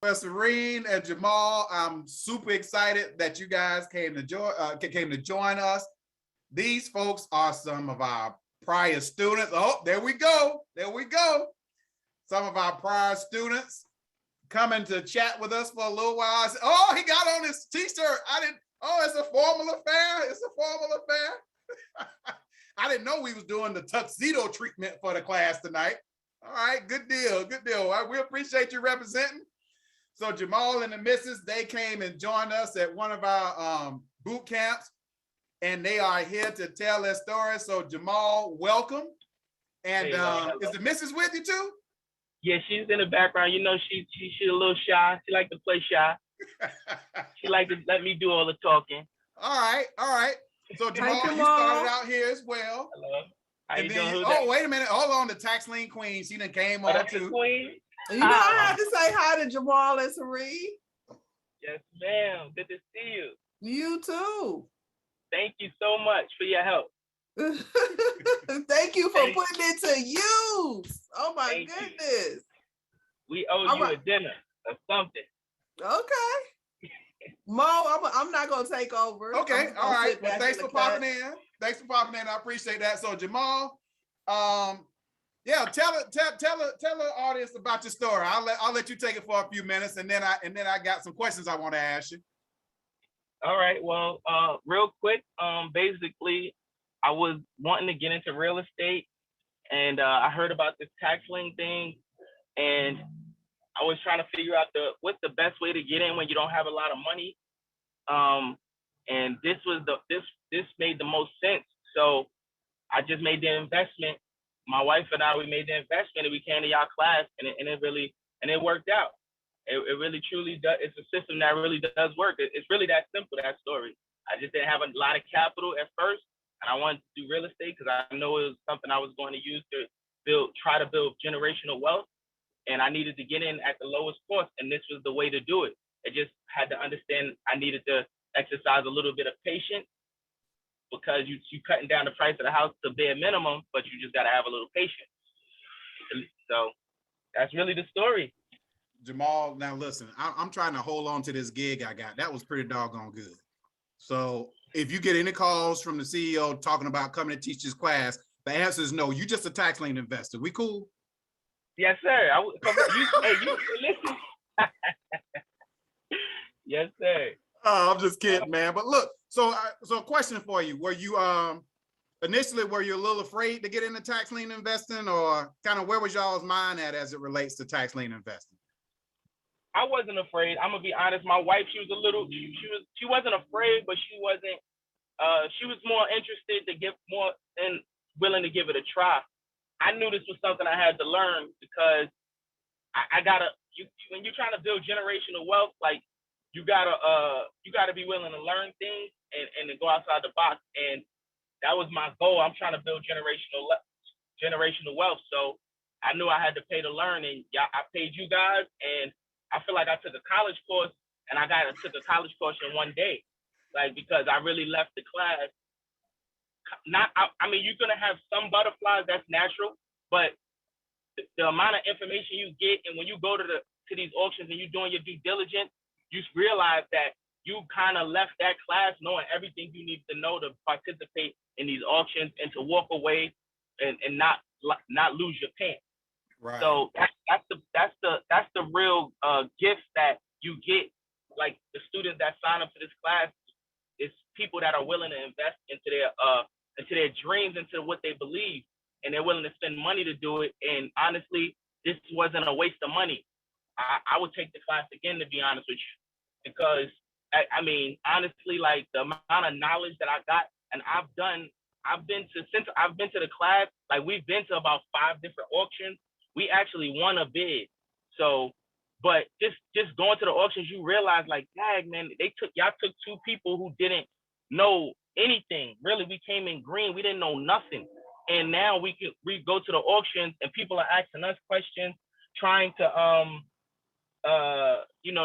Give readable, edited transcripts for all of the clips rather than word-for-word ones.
Well, Sirien and Jamal, I'm super excited that you guys came to join us. These folks are some of our prior students. Oh, there we go. There we go. Some of our prior students coming to chat with us for a little while. Said, oh, he got on his t-shirt. Oh, it's a formal affair. It's a formal affair. I didn't know we was doing the tuxedo treatment for the class tonight. All right, good deal, good deal. We appreciate you representing. So Jamal and the missus, they came and joined us at one of our boot camps, and they are here to tell their story. So Jamal, welcome. And is the missus with you too? Yeah, she's in the background. You know, she's a little shy. She like to play shy. She like to let me do all the talking. All right, all right. So Jamal, you started out here as well. Hello. How and you then, doing? oh, wait a minute. Hold on. The tax lien queen. She done came on too. Queen? You know, I had to say hi to Jamal and Sirien. Yes, ma'am. Good to see you. You too. Thank you so much for your help. Thank you for putting it to use. Oh my goodness. We owe you a dinner or something. Okay. Mo, I'm not gonna take over. Okay, all right. Well, thanks for popping in. Thanks for popping in. I appreciate that. So Jamal, yeah, tell the audience about your story. I'll let you take it for a few minutes, and then I got some questions I want to ask you. All right. Well, real quick, basically, I was wanting to get into real estate, and I heard about this tax lien thing, and I was trying to figure out what's the best way to get in when you don't have a lot of money. And this made the most sense. So I just made the investment. My wife and I, we made the investment, and we came to y'all class, and it worked out. It really truly does. It's a system that really does work. It's really that simple, that story. I just didn't have a lot of capital at first, and I wanted to do real estate because I know it was something I was going to use to try to build generational wealth. And I needed to get in at the lowest cost, and this was the way to do it. I just had to understand I needed to exercise a little bit of patience, because you cutting down the price of the house to bare minimum, but you just got to have a little patience. So that's really the story. Jamal, now listen, I'm trying to hold on to this gig I got. That was pretty doggone good. So if you get any calls from the CEO talking about coming to teach this class, the answer is no. You just a tax lien investor. We cool? Yes, sir. You listen. Yes, sir. Oh, I'm just kidding, man. But look, so a question for you: Were you initially a little afraid to get into tax lien investing, or kind of where was y'all's mind at as it relates to tax lien investing? I wasn't afraid. I'm gonna be honest. My wife, she was a little. She wasn't afraid, but she wasn't. She was more interested to give more and willing to give it a try. I knew this was something I had to learn, because I gotta. When you're trying to build generational wealth, like you gotta be willing to learn things and to go outside the box. And that was my goal. I'm trying to build generational wealth. So I knew I had to pay to learn, and I paid you guys, and I feel like I took a college course, and I took a college course in one day, like, because I really left the class. I mean, you're gonna have some butterflies, that's natural, but the amount of information you get, and when you go to these auctions and you're doing your due diligence, you realize that you kind of left that class knowing everything you need to know to participate in these auctions and to walk away and not lose your pants. Right. So that's the real gift that you get. Like, the students that sign up for this class is people that are willing to invest into their dreams, into what they believe, and they're willing to spend money to do it. And honestly, this wasn't a waste of money. I would take the class again, to be honest with you, because I mean, honestly, like, the amount of knowledge that I got, and since I've been to the class, like, we've been to about 5 different auctions. We actually won a bid. So, but just going to the auctions, you realize, like, dang, man, y'all took 2 people who didn't know anything. Really, we came in green. We didn't know nothing. And now we go to the auctions, and people are asking us questions, trying to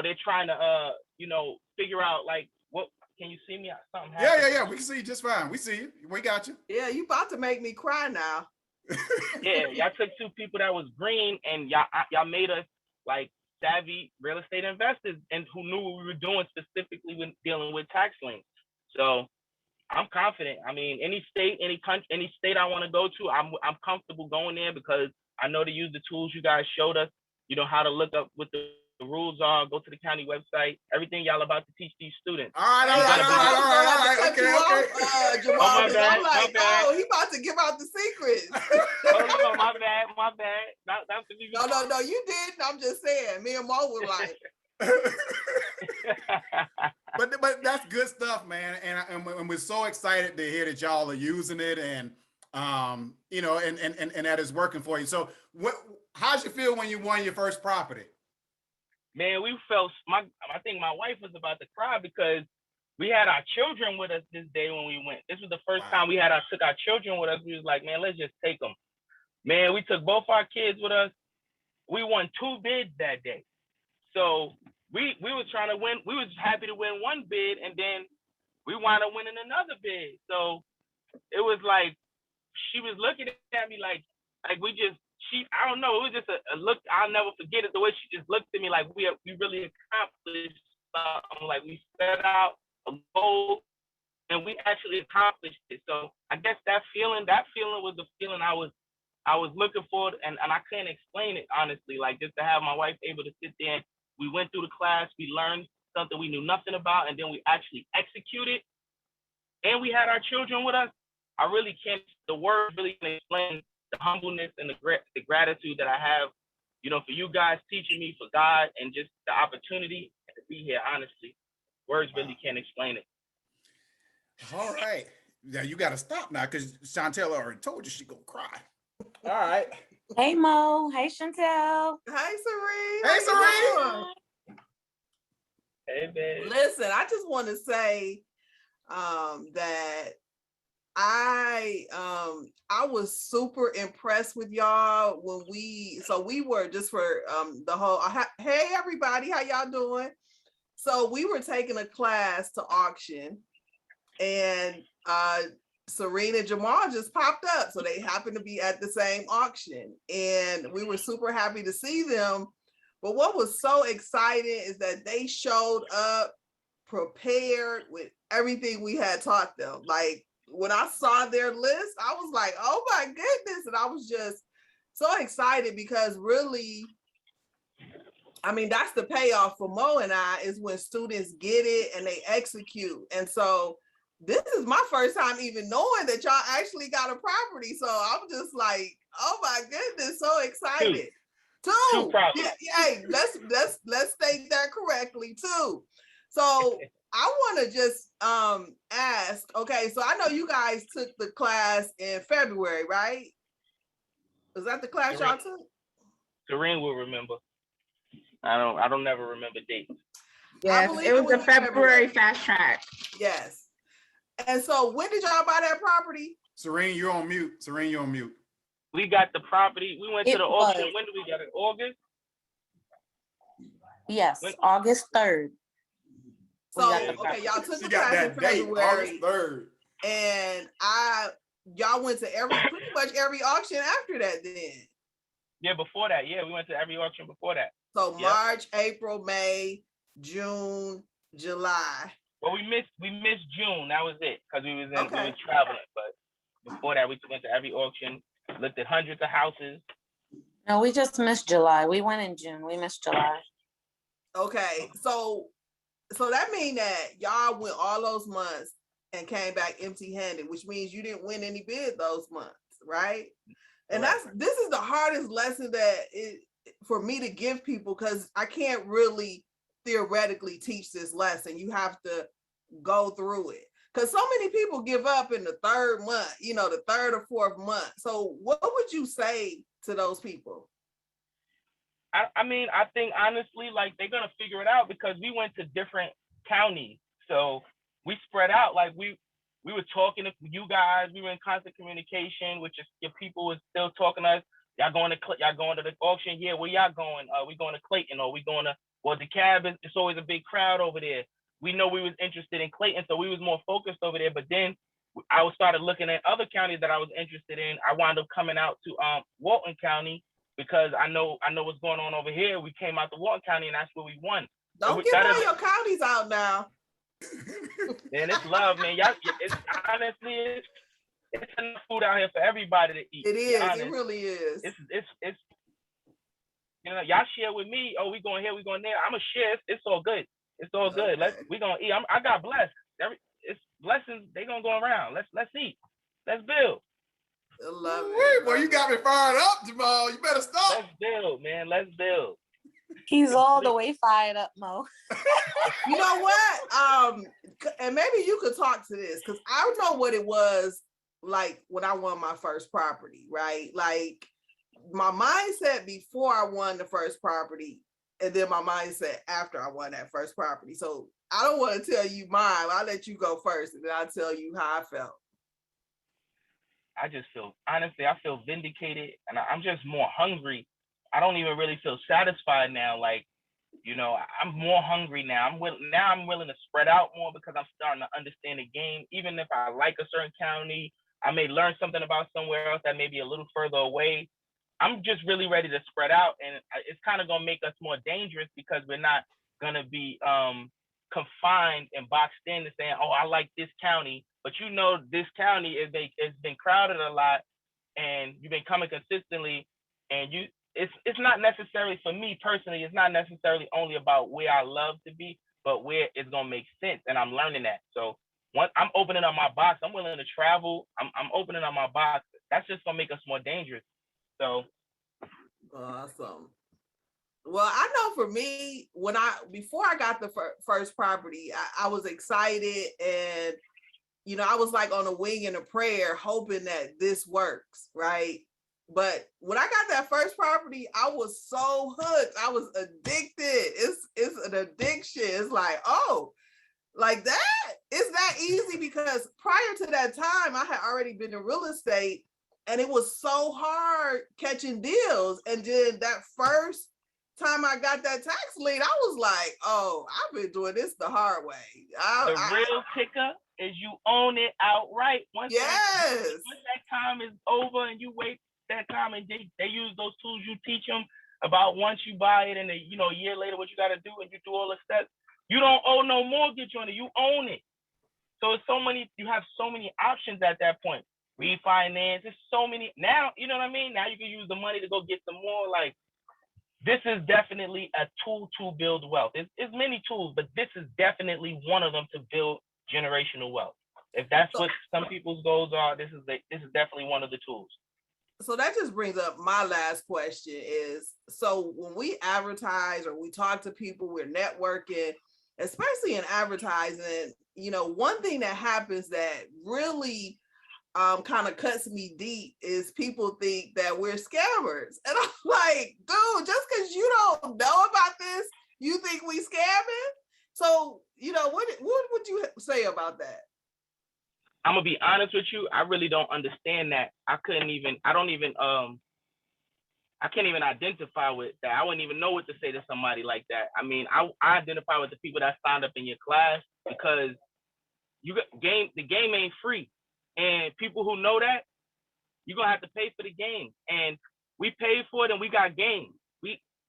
they're trying to figure out, like, what can you see me? Something happened. Yeah. We can see you just fine. We see you. We got you. Yeah, you about to make me cry now. Yeah, y'all took 2 people that was green, and y'all made us, like, savvy real estate investors and who knew what we were doing specifically when dealing with tax liens. So I'm confident. I mean, any state, any country, any state I want to go to, I'm comfortable going there because I know to use the tools you guys showed us. You know how to look up what the rules are. Go to the county website. Everything y'all about to teach these students. All right. Okay. Jamal, Oh, my bad, I'm like, my bad. oh, he about to give out the secrets. Oh no, my bad. No, you didn't. I'm just saying. Me and Mo were like, but that's good stuff, man. And we're so excited to hear that y'all are using it and you know, and that is working for you. So how'd you feel when you won your first property? Man, we felt I think my wife was about to cry because we had our children with us this day when we went. This was the first time we took our children with us. We was like, man, let's just take them. Man, we took both our kids with us. We won 2 bids that day. So we was trying to win. We was happy to win 1 bid, and then we wound up winning another bid. So it was like she was looking at me like I don't know. It was just a look. I'll never forget it. The way she just looked at me like we really accomplished something. Like we set out a goal and we actually accomplished it. So I guess that feeling was the feeling I was looking for, and I can't explain it honestly. Like just to have my wife able to sit there. We went through the class. We learned something we knew nothing about, and then we actually executed. And we had our children with us. I really can't. The words really can explain the humbleness and the gratitude that I have, you know, for you guys teaching me, for God, and just the opportunity to be here. Honestly, words really can't explain it. All right, now you got to stop now because Chantel already told you she gonna cry. All right. Hey Mo, hey Chantel. hey, Sirien. Hey, Sirien. Hey, babe. Listen, I just want to say that I was super impressed with y'all when we were just for the whole hey everybody, how y'all doing? So we were taking a class to auction, and Sirien and Jamal just popped up, so they happened to be at the same auction, and we were super happy to see them. But what was so exciting is that they showed up prepared with everything we had taught them. Like when I saw their list, I was like, oh my goodness. And I was just so excited because really, I mean, that's the payoff for Mo and I, is when students get it and they execute. And so this is my first time even knowing that y'all actually got a property. So I'm just like, oh my goodness, so excited. Two. Yeah, hey, let's state that correctly, 2. So I want to just ask, okay, so I know you guys took the class in February, right? Was that the class y'all took? Sirien will remember. I don't never remember dates. Yes, it was a February fast track. Yes. And so when did y'all buy that property? Sirien, you're on mute. Sirien, you're on mute. We got the property. We went to the auction. When did we get it? August? Yes, August 3rd. So, okay, y'all took the class in February. August 3rd. And y'all went to pretty much every auction after that then. Yeah, before that. Yeah, we went to every auction before that. So March, April, May, June, July. Well, we missed June. That was it because we was traveling. But before that, we went to every auction, looked at hundreds of houses. No, we just missed July. We went in June. We missed July. Okay. So that means that y'all went all those months and came back empty-handed, which means you didn't win any bid those months, right? And this is the hardest lesson for me to give people, because I can't really theoretically teach this lesson. You have to go through it, because so many people give up in the 3rd month, the 3rd or 4th month. So what would you say to those people? I mean, I think honestly, like, they're gonna figure it out because we went to different counties, so we spread out. Like we were talking to you guys, we were in constant communication, which is your people was still talking to us. Y'all going to the auction? Yeah, where y'all going? We going to Clayton, or we going to DeKalb? It's always a big crowd over there. We know we was interested in Clayton, so we was more focused over there. But then I started looking at other counties that I was interested in. I wound up coming out to Walton County, because I know what's going on over here. We came out to Walton County, and that's where we won. Don't give all your counties out now. Man, it's love, man. Y'all, it's honestly, it's enough food out here for everybody to eat. It is. It really is. It's you know, y'all share with me. Oh, we going here, we going there. I'm a share. It's all good. It's all good. We gonna eat. I got blessed. It's blessings. They gonna go around. Let's eat. Let's build. I love it. Boy, you got me fired up, Jamal. You better stop. Let's build, man. Let's build. He's all the way fired up, Mo. You know what? And maybe you could talk to this, because I know what it was like when I won my first property, right? Like my mindset before I won the first property, and then my mindset after I won that first property. So I don't want to tell you mine. I'll let you go first, and then I'll tell you how I felt. I just feel, honestly, I feel vindicated, and I'm just more hungry. I don't even really feel satisfied now. Like, you know, I'm more hungry now. I'm willing to spread out more, because I'm starting to understand the game. Even if I like a certain county, I may learn something about somewhere else that may be a little further away. I'm just really ready to spread out, and it's kind of gonna make us more dangerous, because we're not gonna be confined and boxed in and saying, oh, I like this county, but you know this county it's been crowded a lot, and you've been coming consistently, and it's not necessarily, for me personally, it's not necessarily only about where I love to be, but where it's gonna make sense, and I'm learning that. So once I'm opening up my box, I'm willing to travel. I'm opening up my box. That's just gonna make us more dangerous. So awesome. Well, I know for me, before I got the first property, I was excited, and you know, I was like on a wing and a prayer, hoping that this works, right? But when I got that first property, I was so hooked. I was addicted. It's an addiction. It's like, oh, like that? It's that easy? Because prior to that time, I had already been in real estate, and it was so hard catching deals. And then that first time I got that tax lien, I was like, oh, I've been doing this the hard way. The real kicker is you own it outright. Once that time is over and you wait that time, and they use those tools you teach them about, once you buy it and a year later what you got to do, and you do all the steps, you don't owe no mortgage on it. You own it. So it's you have so many options at that point. Refinance, there's so many now, you know what I mean? Now you can use the money to go get some more. Like, this is definitely a tool to build wealth. It's many tools, but this is definitely one of them to build generational wealth. If that's what some people's goals are, this is definitely one of the tools. So that just brings up my last question is, so when we advertise or we talk to people, we're networking, especially in advertising, you know, one thing that happens that really kind of cuts me deep is people think that we're scammers. And I'm like, dude, just because you don't know about this, you think we scamming? So, you know, what would you say about that? I'm gonna be honest with you. I really don't understand that. I can't even identify with that. I wouldn't even know what to say to somebody like that. I mean, I identify with the people that signed up in your class, because the game ain't free. And people who know that, you're gonna have to pay for the game. And we paid for it, and we got game.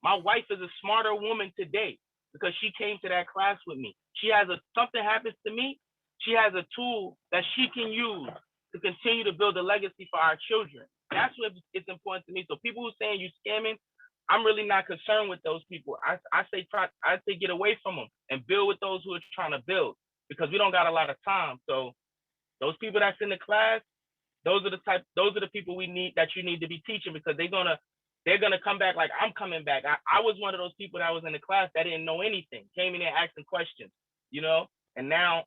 My wife is a smarter woman today because she came to that class with me. Something happens to me, she has a tool that she can use to continue to build a legacy for our children. That's what it's important to me. So people who saying you scamming, I'm really not concerned with those people. I say get away from them and build with those who are trying to build, because we don't got a lot of time. So those people that's in the class, those are the people you need to be teaching, because they're gonna come back like I'm coming back. I was one of those people that was in the class that didn't know anything, came in there asking questions, you know, and now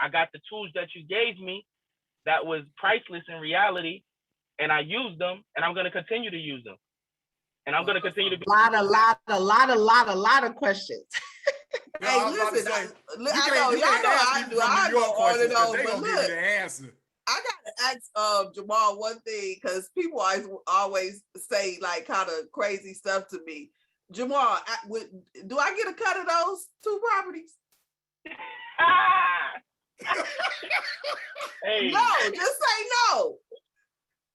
I got the tools that you gave me that was priceless in reality, and I used them, and I'm gonna continue to use them, and I'm gonna continue to be a lot of questions. Hey, listen, I know y'all know I do. I go on and on, but look, give you the answer. I gotta ask Jamal one thing, because people always say like kind of crazy stuff to me. Jamal, do I get a cut of those 2 properties? Hey. No, just say no.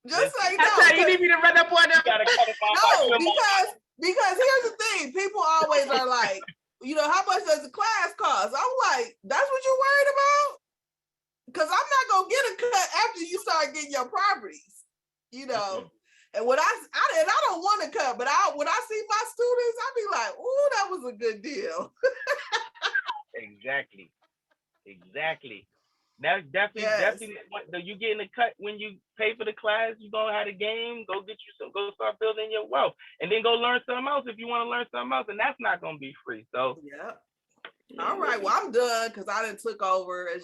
Just say That's no. how you need me to run up on them. You gotta cut them off. No, because here's the thing. People always are like, how much does the class cost? I'm like, that's what you're worried about? Because I'm not gonna get a cut after you start getting your properties, And when I don't want to cut, but when I see my students, I be like, "Ooh, that was a good deal." Exactly. That's definitely you getting a cut when you pay for the class. You gonna have a game. Go start building your wealth, and then go learn something else if you want to learn something else, and that's not gonna be free. So yeah. All right. Well, I'm done because I done took over as